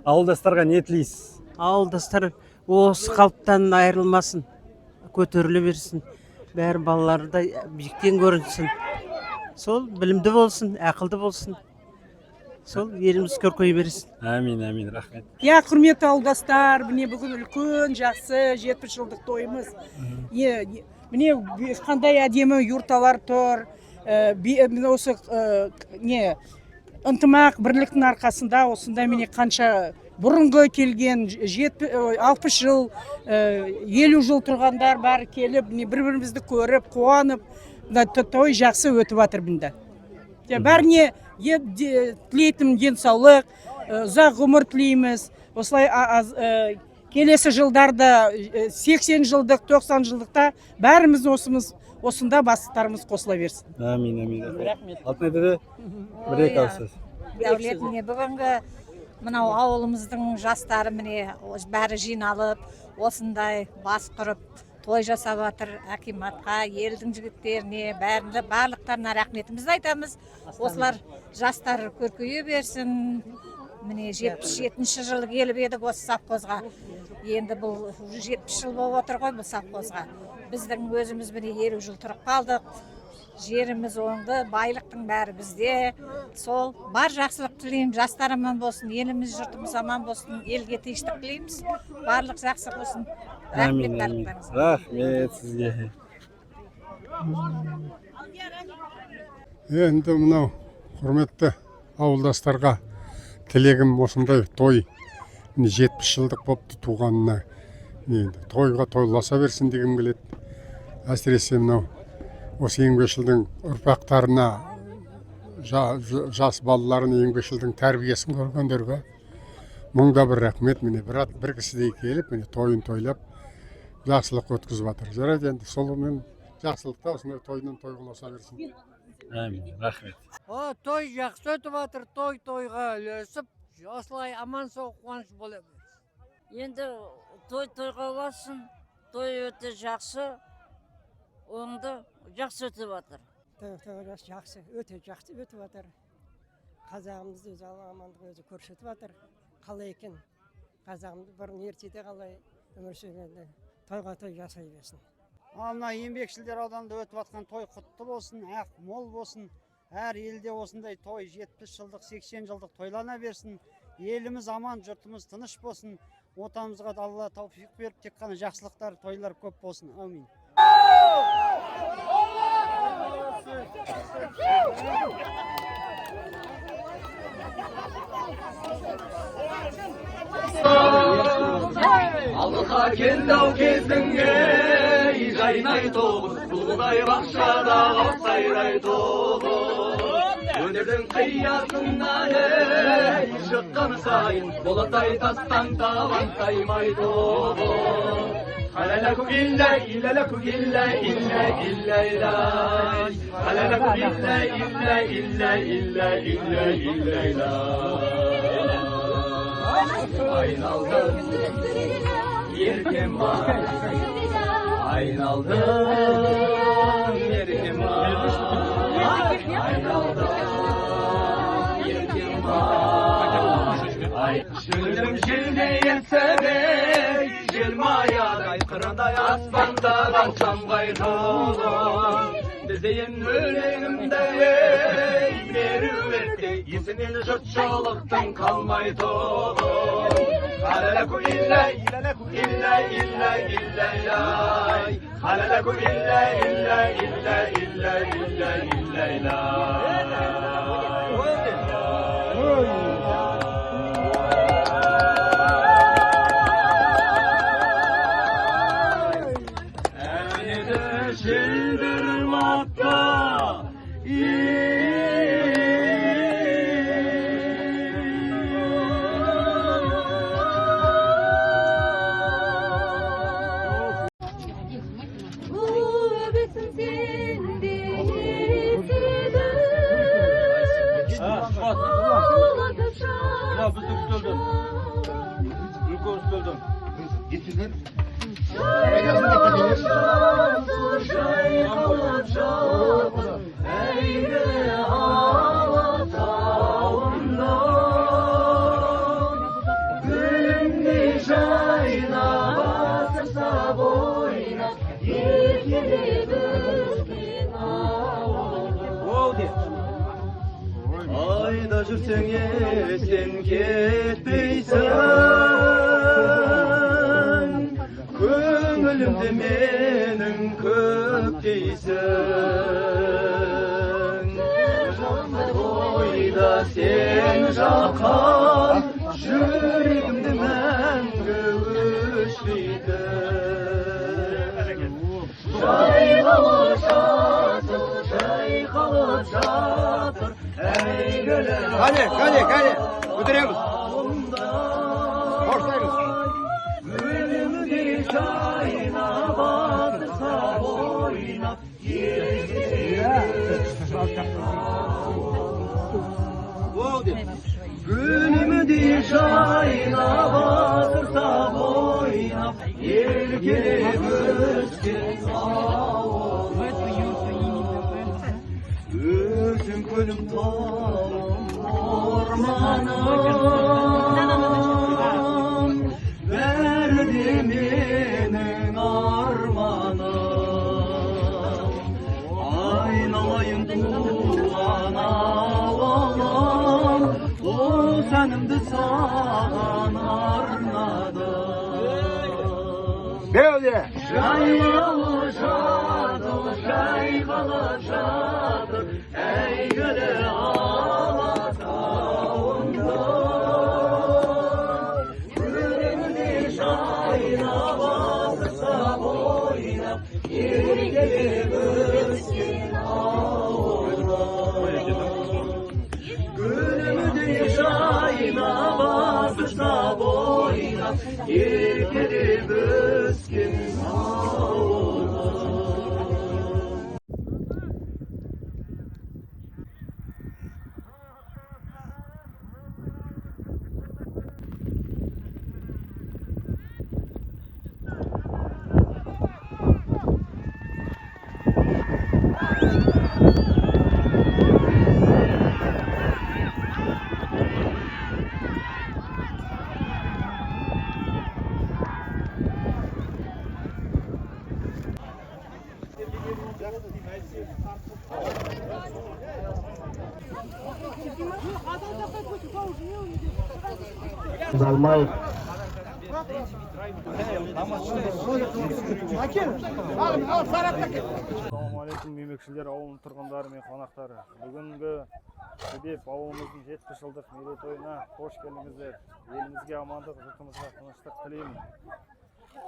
Ауылдастарға не тілейсіз? Ауылдастар осы қалыптан айырылмасын, көтеріле берсін. Бәрі балаларда биіктен көрінсін. Сол білімді болсын, ақылды болсын. Сол еліміз көркейе берсін. Әмин, рахмет. Құрметті ауылдастар, міне бүгін үлкен жақсы 70 жылдық тойымыз. Міне қандай әдемі юрталар тұр. Осы ынтымақ бірліктің арқасында осында міне қанша бұрынғы келген 60 жыл, 50 жыл тұрғандар бәрі келіп, бір-бірімізді көріп, қуанып, той жақсы өтіп жатыр бұнда. Бәріне тілейтін денсаулық, ұзақ ғұмыр тілейміз. Осылай келесі жылдарда 80 жылдық, 90 жылдықта бәріміз осында бастықтарымыз қосыла берсін. Әмин. Рахмет. Алтынай деді, бір-екі ауыз. Дәулет, міне бүгінгі мынау ауылымыздың жастары міне бәрі жиналып, осындай бас құрып той жасап жатыр. Акиматқа, елдің жігіттеріне, барлықтарына рахметімізді айтамыз. Осылар жастар көркейе берсін. Міне 77-ші жылы келіп едік осы совхозға. Енді бұл 70 жыл болып отыр ғой бұл совхозға. Біздің өзіміз міне 50 жыл тұрып қалдық. Жеріміз оңды, байлықтың бәрі бізде. Сол бар жақсылық тілеймін, жастар аман болсын, еліміз жұртымыз аман болсын, елге тыныштық тілейміз. Барлық жақсы болсын. Рахмет барлықтарыңызға. Рахмет сізге. Енді мынау құрметті ауылдастарға тілегім осындай той 70 жылдық болыпты туғанына. Енді тойға тойласа берсін дегім келеді. Әсіресе мынау осы еңбекшілдің ұрпақтарына, жас балаларына еңбекшілдің тәрбиесін көргендерге мұңда бір рахмет. Міне бір кісідей келіп, міне тойын тойлап, жақсылық өткізіп жатыр. Жарайды, енді солымен жақсылықта осындай тойынан той қыласа берсін. Әмин, рахмет. Той жақсы өтіп жатыр, тойға үлесіп, осылай аман сау қуаныш бола берсін. Енді тойға ұласын, той өте жақсы, оңды жақсы өтіп жатыр. Жақсы, өте жақсы өтіп жатыр. Қазағымызды өзі амандық өзі көрсетіп жатыр. Қалай екен қазағымыз бұрын ертеде қалай өмір сүргенде тойға той жасай берсін. Мына еңбекшілдер ауданында өтіп жатқан той құтты болсын, ақ мол болсын. Әр елде осындай той 70 жылдық, 80 жылдық тойлана берсін. Еліміз аман, жұртымыз тыныш болсын. Отанымызға Алла тауфиқ беріп, тек қана жақсылықтар, тойлар көп болсын. Амин. Алға келдау кезіңе жайнай тоғыз, бұлдай бақшада қапсайрай тоғыз. Өнердің қиясынан шыққан сайын, болатай тастан табан таймай тоғыз. Halalaku illa illalaku illa illa illa ilay. Halalaku illa illa illa illa illa illa ilay. Aynaldım yerken var. Aynaldım yerken var. Aynaldım yerken var. Şülüm şilde yetse bey, jelmayaday kırınday aspanda kalsam gayrolum. Dizeyin öleğimde merüvette, izinin jırtçılıktan kalmay toğum. Halalaku illa illalaku illa illa illa ilay. Halalaku illa illa illa illa illa illa ilay. Ayda жүрсең естен кетпейсің, көңілімде менің көктейсің. Ойда сен жаққан, жүрегімді мәңгі өшпейтін. Жайқалып жатыр, Кәне, көтереміз. Қорсаймыз. Өлімге жайнап атса ойнап, Gülümü di şayna batırsa boyna, еркелеп өскен ауылым, өзің көлім тауым орманым, бәрі де менің арманым. Айналайын туған ауылым, осы әнімді саған арнадым. Жайлауы жатыр, жайқалып жатыр, әйгілі алатауымда. Көремде жайнап асықса ойнап, еркелеп өскен ауылым. Көремде жайнап асықса ойнап, еркелеп өскен ауылым. Залмай. Ассалаумағалейкум, еңбекшілер ауылының тұрғындары мен қонақтары. Бүгінгі Сүдеп ауылымыздың 70 жылдық мерейтойына қош келдіңіздер. Елімізге амандық, жұртымызға тыныштық тілеймін.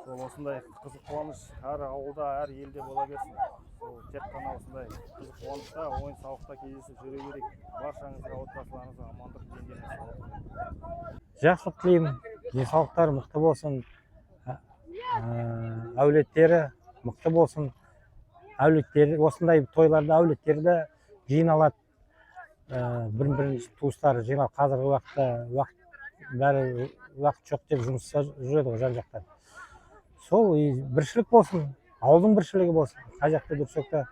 Сол осындай қызық қуаныш әр ауылда, әр елде бола берсін. Сол тек қана осындай қызық қуанышта, ойын сауықта кездесіп жүре берейік. Баршаңызға, отбасыларыңызға амандық, дендене саулық. Жақсылық тілеймін, денсаулықтары мықты болсын, әулеттері мықты болсын. Әулеттері, осындай тойларда әулеттері жиналады, бір-бір туыстары жиналып. Қазіргі уақытта бәрі уақыт жоқ деп жұмыста жүреді ғой, жан-жақтан. Сол біршілік болсын, ауылдың біршілігі болсын. Қай жақта жүрсек те,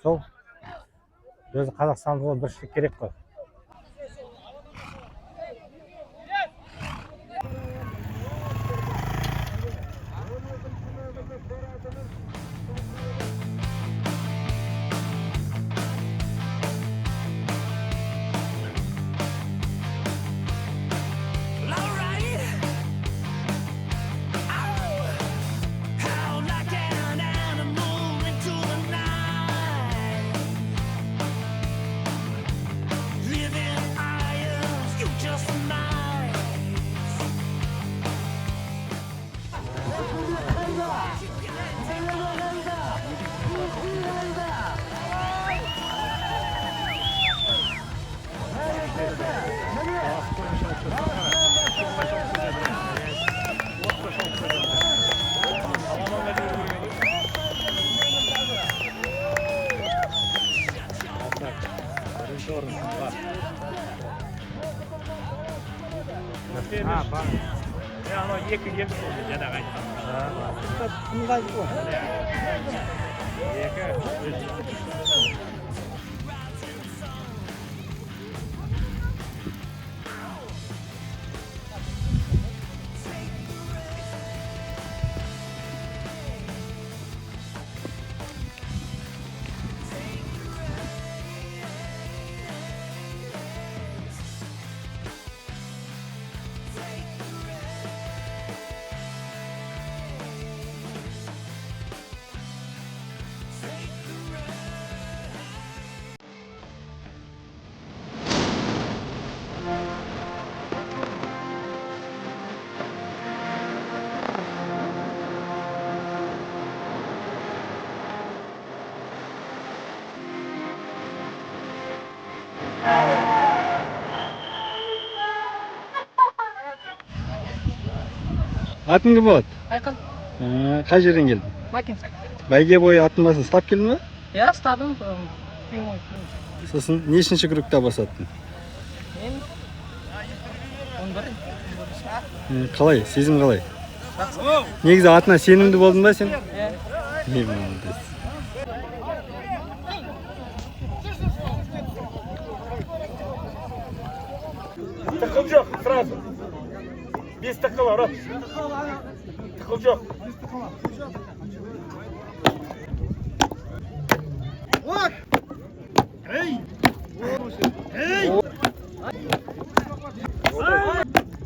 сол өзі Қазақстанға біршілік керек қой. Atın kім болады? Айқын, Қай жерден келдің? Макинск. Бәйге бойы аттың басын ұстап келдің бе? Я ұстадым. Сосын нешінші кругта басаттың? Мен 11. Қалай? Сезім қалай? Негізі атына сенімді болдың ба сен? Молодец. Тықыл жоқ, сразу. 5 тықыл ұрат. Тықыл жоқ. Вот! Эй! Эй!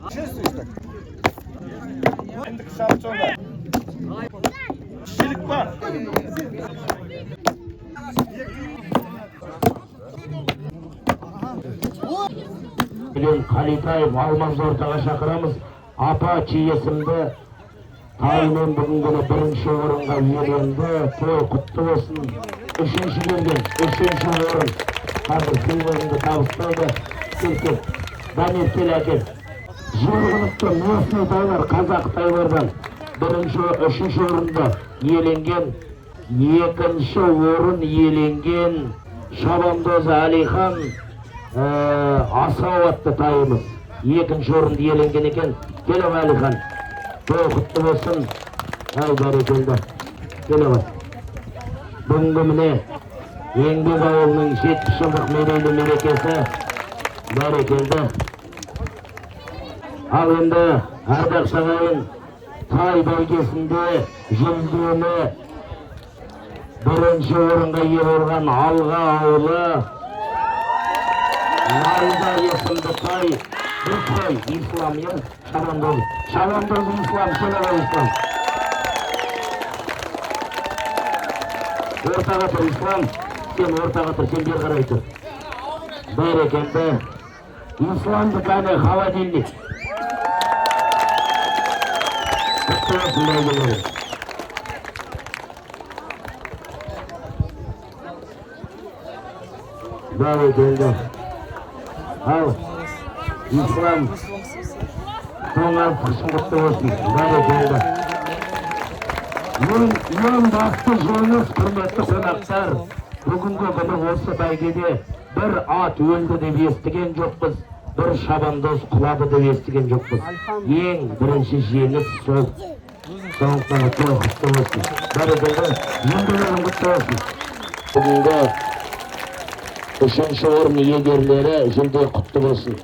Чувствуешь так? Ендігі шампионда. Шелік бар. Қалитаев Алмаз ортаға шақырамыз. Апа чиесімді таймен бүгінгіні бірінші орынға иеленді. Той құтты болсын. Үшінші келген, үшінші орын. Қазір сыйлығыңды табыстайды. Келсек, Дамир кел әкел. Жергілікті местный тайлар, қазақ тайлардан бірінші, үшінші орынды иеленген, екінші орын иеленген Шабандозы Алихан Асау атты тайымыз. Екінші орынды иеленген екен. Келіп Алихан. Той құтты болсын. Ай бәрекелді. Келіп. Бүгінгі міне Еңбек ауылының 70 жылдық мерейлі мерекесі бәрекелді. Ал енді ардақ сағайын тай бәйгесінде жүлдені бірінші орынға ие болған Алға ауылы Нарда есімді тай бір той Ислам ел Шабандоз. Шабандоз Ислам, келіп Ислам. Ортаға тұр Ислам, сен ортаға тұр, сен бер қарай тұр. Бәрекелді. Исламды кәне холодильник. Бәрекелді. Ал, Ислам, тоңалып қышын құтты болсын. Бәрекелді. Ең басты жөніңіз, құрметті қонақтар, бүгінгі күні осы бәйгеде бір ат өлді деп естіген жоқпыз, бір шабандоз құлады деп естіген жоқпыз. Ең бірінші жеңіс сол. Сондықтан той құтты болсын. Бәрекелді, еңбегің құтты болсын. Бүгінгі үшінші орын иегерлері жүлде құтты болсын.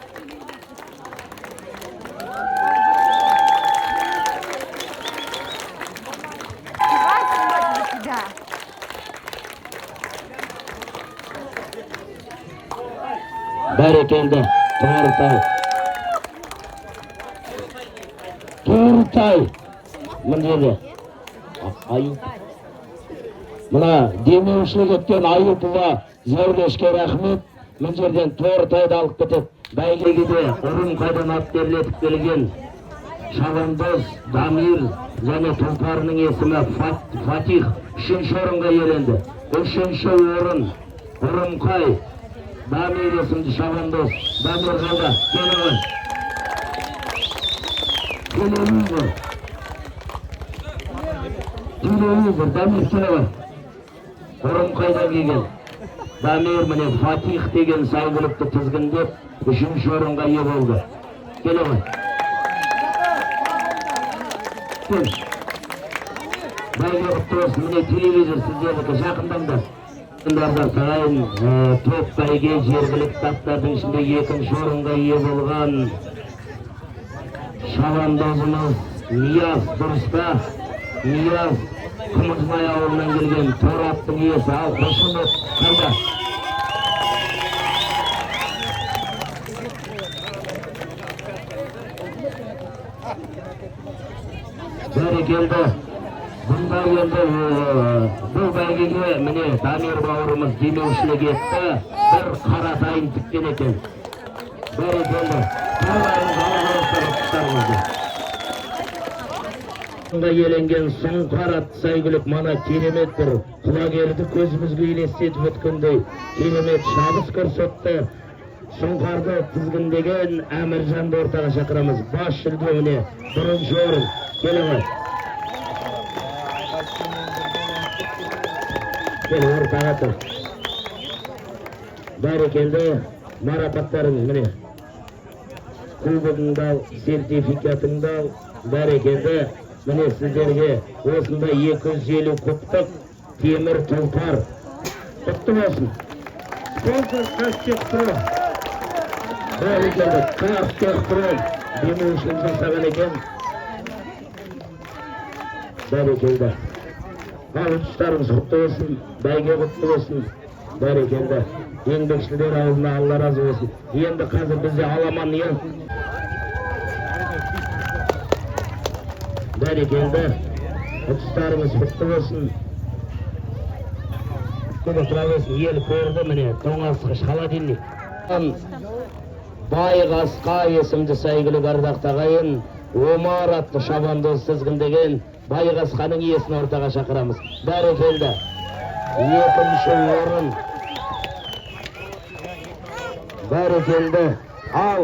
Бәрекелді, Тоғыртай. Тоғыртай. Міндегі. Мына демеушілік еткен Айыпова Зәурешке рахмет. Мін жерден Тоғыртайды алып кетіп, бәйгеге ұрын қайдан ат берілетіп келген Шабандоз, Дамир және тұлпарының есімі Фатих үшінші орынға иеленді. Үшінші орын Ұрымқай Дамир есімді Шабандоз. Дамир қалда. Келі. Телевизор. Дамир келі. Ұрымқайдан келген. Дамир міне Фатих деген сайғылықты тізгіндеп үшінші орынға ие болды. Келі. Кел. Бәйге құтты болсын. Міне телевизор сіздердікі жақындаңдар. Ардақ сағайын топ бәйге жергілікті аттардың ішінде екінші орынға ие болған шабандозымыз Нияз дұрыста. Нияз Қымызмай ауылынан келген Тораттың иесі. Ал Қошымет қайда? Бәрекелді. Бұнда енді бұл бәйгеге міне Дамир бауырымыз демеушілік етті. Бір қаратайын тіккен екен. Бәрекелді. Бұнда еленген сұңқар атты сайгүлік мана керемет бір құлагерді көзімізге елестетіп өткендей керемет шабыс көрсетті. Сұңқарды тізгіндеген Әміржанды ортаға шақырамыз. Бас жүлде міне бірінші орын. Келіңіз. Кел ортаға тұр. Бәрекелді, марапаттарың міне. Кубогыңды ал, сертификатыңды ал. Бәрекелді, міне сіздерге осында 250 кубтық темір тұлпар құтты болсын. Спонсор Қазтехпром. Бәрекелді, Қазтехпром демеушілік жасаған екен. Бәрекелді. Ал ұтыстарыңыз құтты болсын, бәйге құтты болсын. Бәрекелді. Еңбекшілдер ауылына Алла разы болсын. Енді қазір бізде аламан ел. Бәрекелді. Ұтыстарыңыз құтты болсын. Ел көрді міне, тоңазғыш холодильник. Байғасқа есімді сәйгілі ардақты ағайын, Омар атты шабандоз тізгіндеген Байғасқаның иесін ортаға шақырамыз. Бәрекелді. Екінші орын. Бәрекелді. Ал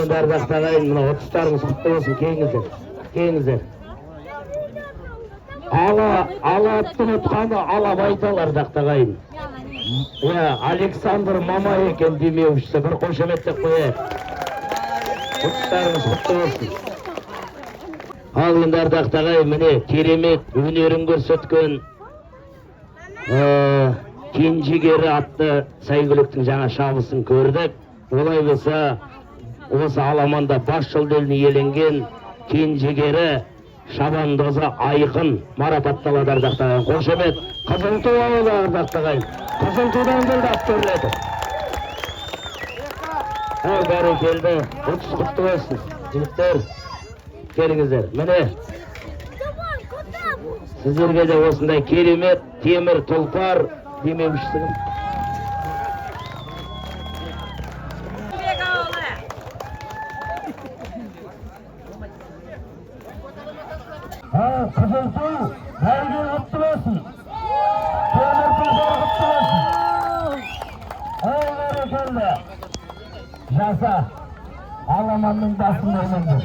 енді ардақты ағайын, мына ұтыстарыңыз құтты болсын, кейіңіздер. Ала аттың ұтқаны ала байтал ардақты ағайын. Александр Мамай екен демеушісі, бір қошеметтеп қояйық. Ұтыстарыңыз құтты болсын. Ал енді ардақты ағайын, міне керемет өнерін көрсеткен Кенжегері атты сәйгүліктің жаңа шабысын көрдік. Олай болса, осы аламанда бас жүлдені иеленген Кенжегері шабандозы Айқын марапатталады ардақты ағайын. Қошемет, Қызылту ауылы ардақты ағайын. Қызылтудан келді аттөрледі. Ал бәрекелді, ұтыс құтты болсын. Жігіттер, келіңіздер. Міне, сіздерге де осындай керемет темір тұлпар демеушісің. Қызылту, бәрге құтты болсын. Темір тұлпар құтты болсын. Ал бәрекелді. Жаса, аламанның басын ойныңды.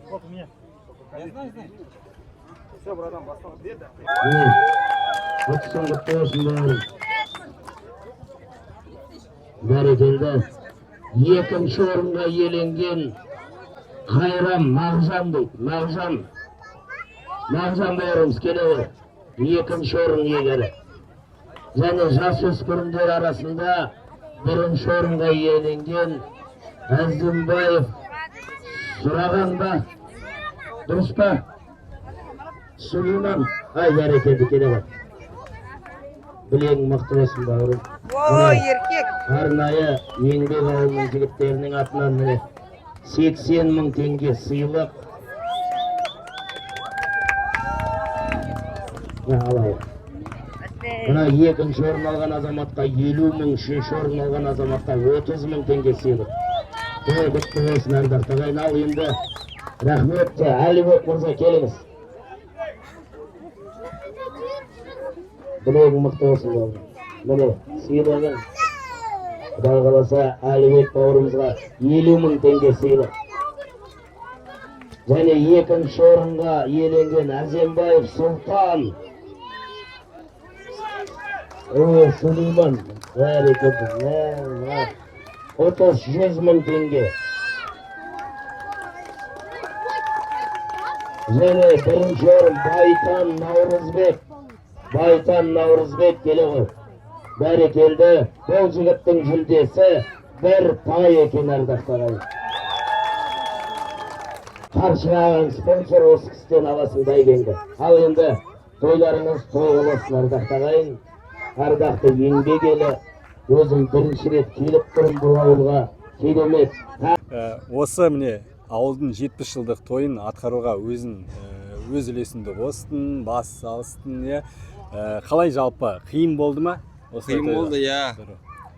Вот у меня. Я знаю. Все, братан, бастал. Бәрекелді. Екінші орынға иеленген Қайрам Мағжан дейді. Мағжан бауырымыз келеді. Екінші орын иегері. Және жасөспірімдер арасында бірінші орынға иеленген Әзімбаев сұраған ба? Дұрыс па? Сулейман. Ай, бәрекелді, келе бар. Білегің мықты болсын бауырым. Еркек. Арнайы еңбек ауылының жігіттерінің атынан міне 80 мың теңге сыйлық. Алайық. Мына екінші орын алған азаматқа 50 мың, үшінші орын алған азаматқа 30 мың теңге сыйлық. Той құтты болсын ардақты ағайын. Ал енді рахмет, Әлібек мырза келіңіз. Білегің мықты болсын бауырым. Міне сыйлығың. Құдай қаласа Әлібек бауырымызға 50 мың теңге сыйлық. Және екінші орынға иеленген Әзембаев Сұлтан. Сулейман. Бәрекелді. 30-100 мың теңге. Және бірінші орын Байтан Наурызбек келе ғой. Бәрекелді. Бұл жігіттің жүлдесі бір тай екен ардақты ағайын. Қаршығаған спонсор осы кісіден аласың бәйгеңді. Ал енді тойларыңыз тойға болсын ардақты ағайын. Ардақты еңбек елі. Өзім бірінші рет келіп тұрым бұл ауылға. Керемет. Осы міне ауылдың 70 жылдық тойын атқаруға өз үлесіңді қостың, бас салыстың. Қалай жалпы қиын болды ма? осылай қиын тойға? болды, иә.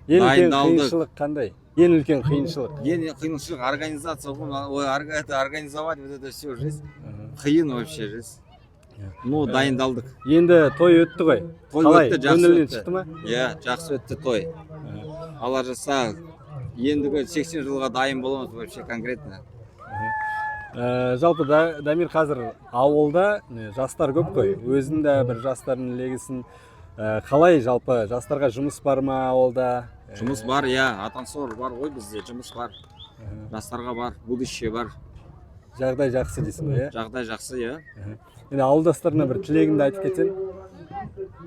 Ең үлкен Дайындалдық. қиыншылық қандай? Ең үлкен қиыншылық. Ең қиыншылық организация ғой, ой, организовать вот это все жизнь. Қиын вообще жизнь. Ну, дайындалдық. Енді той өтті ғой. Той Қалай? өтті, жақсы Көңілінен өтті. шықты ма? Иә, жақсы өтті той. Алла жаса, ендігі 80 жылға дайын боламыз вообще конкретно. Жалпы Дамир қазір ауылда жастар көп қой. Өзің де бір жастардың легісін. Қалай жалпы жастарға жұмыс бар ма ауылда? Жұмыс бар, иә, атансор бар ғой бізде, жұмыс бар. Жастарға бар, будущее бар. Жағдай жақсы дейсің ғой, иә? Жағдай жақсы, иә. Енді ауылдастарына бір тілегіңді айтып кетсең?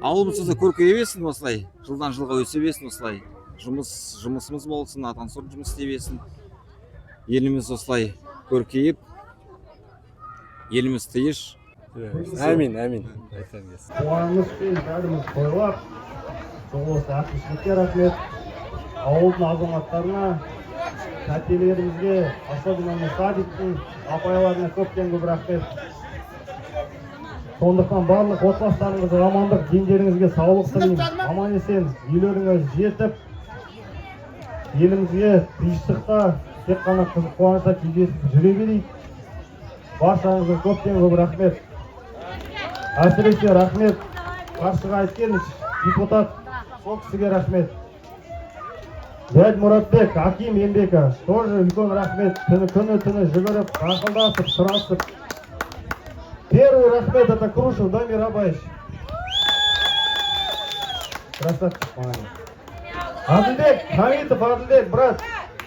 Ауылымызды көркейе берсін осылай, жылдан жылға өсе берсін осылай. Жұмысымыз болсын, атансор жұмыс істей берсін. Еліміз осылай көркейіп, еліміз тиыш. Әмин. Қуанымыз бен бәріміз тойлап, осы әкімшілікке рахмет, ауылдың азаматтарына, тәтелерімізге, особенно садиктің апайларына көптен көп рахмет. Сондықтан барлық отбасыларыңызға амандық, дендеріңізге саулық тілеймін. Аман есен үйлеріңіз жетіп, елімізге тыныштықта тек қана қызық қуанышта кездесіп жүре берейік. Баршаңызға көптен көп рахмет. Әсіресе рахмет қаршыға айткен депутат, сол кісіге рахмет. Дәд Мұратбек, Аким Ембека, тоже үлкен рахмет. Күні жүгіріп, ақылдасып, сұрасып. Первый рахмет это Крушев Дамир Абаевич. Красавчик, молодец. Адылбек, Хамитов Адылбек, брат,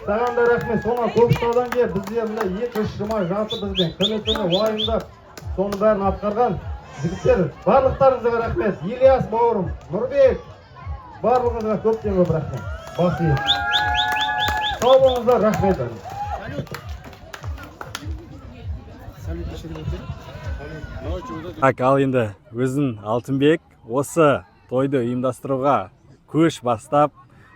саған да рахмет. Соңа Көкшетаудан келіп, бізде мына 2-3 жұма жатып бізбен күні уайымдап, соны бәрін атқарған жігіттер, барлықтарыңызға рахмет. Ильяс бауырым, Нұрбек, барлығыңызға көптен көп рахмет. Басы ет. Сау болыңыздар, рахмет. Ал енді өзің Алтынбек осы тойды ұйымдастыруға көш бастап,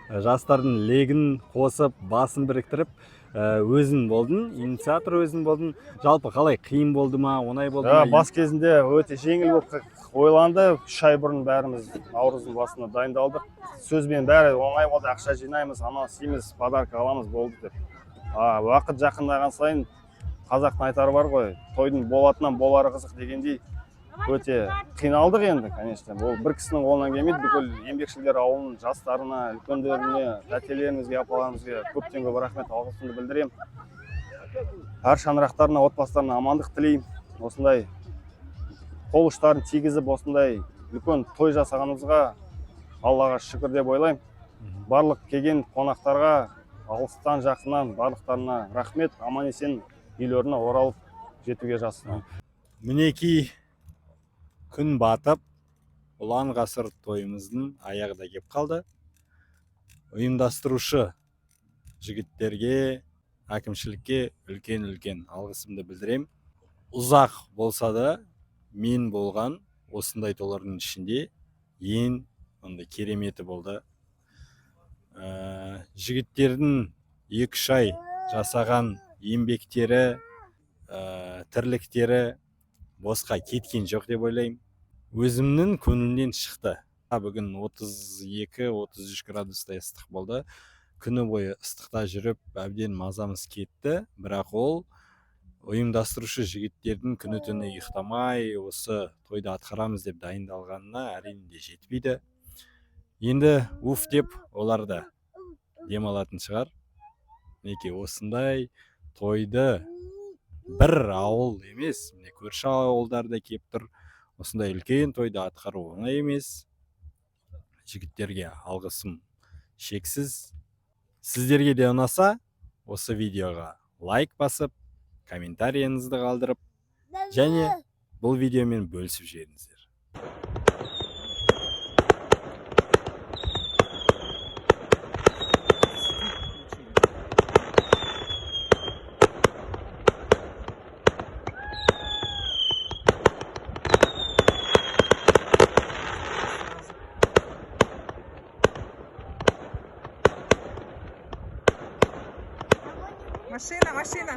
жастардың легін қосып, басын біріктіріп, өзің болдың, инициатор өзің болдың. Жалпы қалай, қиын болды ма, оңай болды ма? Бас кезінде өте жеңіл болып ойланды. 3 ай бұрын бәріміз наурыздың басына дайындалдық. Сөзбен бәрі оңай болды, ақша жинаймыз, ана істейміз, подарка аламыз болды деп. Уақыт жақындаған сайын қазақтың айтары бар ғой, тойдың болатынан болары қызық дегендей өте қиналдық енді, конечно. Ол бір кісінің қолынан келмейді, бүкіл еңбекшілдер ауылының жастарына, үлкендеріне, тәтелерімізге, апаларымызға көптен көп рахмет, алғысымды білдіремін. Әр шаңырақтарына, отбасыларына амандық тілеймін. Осындай қол ұштарын тигізіп, осындай үлкен той жасағанымызға Аллаға шүкір деп ойлаймын. Барлық келген қонақтарға, алыстан жақыннан барлықтарына рахмет, аман есен үйлеріне оралып жетуге жасына. Мінекей күн батып, ұлан ғасыр тойымыздың аяғы да кеп қалды. Ұйымдастырушы жігіттерге, әкімшілікке үлкен алғысымды білдірем. Ұзақ болса да, мен болған осындай тойлардың ішінде ең кереметі болды. Жігіттердің 2-3 ай жасаған еңбектері, тірліктері босқа кеткен жоқ деп ойлаймын. Өзімнің көңілімнен шықты. Бүгін 32-33 градустай ыстық болды. Күні бойы ыстықта жүріп, әбден мазамыз кетті. Бірақ ол ұйымдастырушы жігіттердің күні-түні ұйықтамай, осы тойды атқарамыз деп дайындалғанына әрине жетпейді. Енді уф деп олар да демалатын шығар. Неке осындай тойды бір ауыл емес, көрші ауылдарда кеп тұр. Осындай үлкен тойды атқару оңай емес. Жігіттерге алғысым шексіз. Сіздерге де ұнаса, осы видеоға лайк басып, комментарийіңізді қалдырып, және бұл видеомен бөлісіп жіберіңіздер. Машина.